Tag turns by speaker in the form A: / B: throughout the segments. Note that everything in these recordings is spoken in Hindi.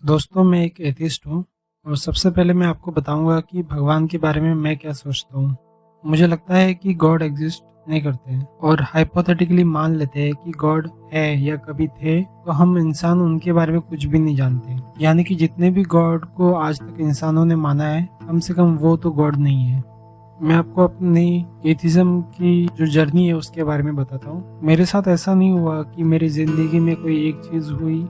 A: दोस्तों, मैं एक एथिस्ट हूँ और सबसे पहले मैं आपको बताऊंगा कि भगवान के बारे में मैं क्या सोचता हूँ। मुझे लगता है कि गॉड एग्जिस्ट नहीं करते हैं और हाइपोथेटिकली मान लेते हैं कि गॉड है या कभी थे, तो हम इंसान उनके बारे में कुछ भी नहीं जानते। यानी कि जितने भी गॉड को आज तक इंसानों ने माना है, कम से कम वो तो गॉड नहीं है। मैं आपको अपनी एथिज्म की जो जर्नी है उसके बारे में बताता हूँ। मेरे साथ ऐसा नहीं हुआ कि मेरी जिंदगी में कोई एक चीज हुई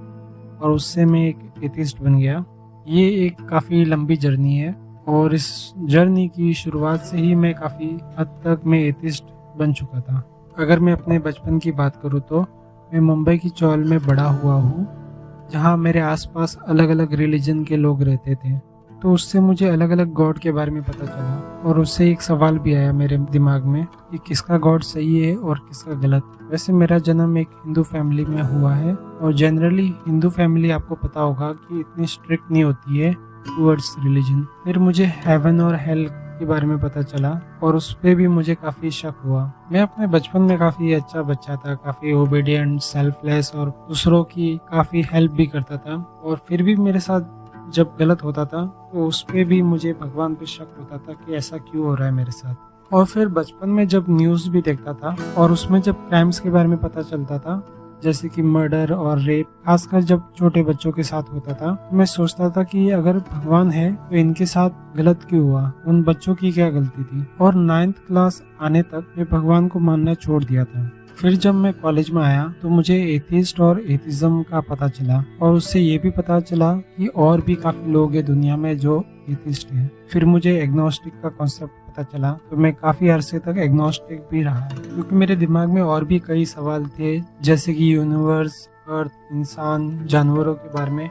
A: और उससे मैं एक एथिस्ट बन गया। ये एक काफ़ी लंबी जर्नी है और इस जर्नी की शुरुआत से ही मैं काफ़ी हद तक मैं एथिस्ट बन चुका था। अगर मैं अपने बचपन की बात करूँ तो मैं मुंबई की चौल में बड़ा हुआ हूँ, जहाँ मेरे आसपास अलग अलग रिलीजन के लोग रहते थे। तो उससे मुझे अलग अलग गॉड के बारे में पता चला और उससे एक सवाल भी आया मेरे दिमाग में कि किसका गॉड सही है और किसका गलत। वैसे मेरा जन्म एक हिंदू फैमिली में हुआ है और जनरली हिंदू फैमिली आपको पता होगा कि इतनी स्ट्रिक्ट नहीं होती है टूवर्ड्स रिलीजन। फिर मुझे हेवन और हेल के बारे में पता चला और उस पे भी मुझे काफी शक हुआ। मैं अपने बचपन में काफी अच्छा बच्चा था, काफी ओबीडियंट, सेल्फलेस और दूसरों की काफी हेल्प भी करता था। और फिर भी मेरे साथ जब गलत होता था तो उस पे भी मुझे भगवान पे शक होता था कि ऐसा क्यों हो रहा है मेरे साथ। और फिर बचपन में जब न्यूज़ भी देखता था और उसमें जब क्राइम्स के बारे में पता चलता था, जैसे कि मर्डर और रेप, खासकर जब छोटे बच्चों के साथ होता था, तो मैं सोचता था कि अगर भगवान है तो इनके साथ गलत क्यों हुआ, उन बच्चों की क्या गलती थी। और 9th क्लास आने तक मैं भगवान को मानना छोड़ दिया था। फिर जब मैं कॉलेज में आया तो मुझे एथिस्ट और एथिज्म का पता चला और उससे ये भी पता चला कि और भी काफी लोग हैं दुनिया में जो एथिस्ट हैं। फिर मुझे एग्नोस्टिक का कॉन्सेप्ट पता चला, तो मैं काफी अरसे तक एग्नोस्टिक भी रहा, क्योंकि मेरे दिमाग में और भी कई सवाल थे, जैसे कि यूनिवर्स, अर्थ, इंसान, जानवरों के बारे में,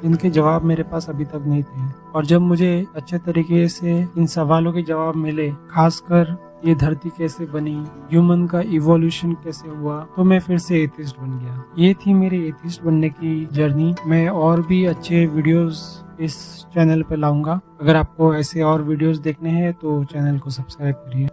A: इनके जवाब मेरे पास अभी तक नहीं थे। और जब मुझे अच्छे तरीके से इन सवालों के जवाब मिले, खासकर ये धरती कैसे बनी, ह्यूमन का इवोल्यूशन कैसे हुआ, तो मैं फिर से एथिस्ट बन गया। ये थी मेरी एथिस्ट बनने की जर्नी। मैं और भी अच्छे वीडियोस इस चैनल पे लाऊंगा। अगर आपको ऐसे और वीडियोस देखने हैं तो चैनल को सब्सक्राइब करिए।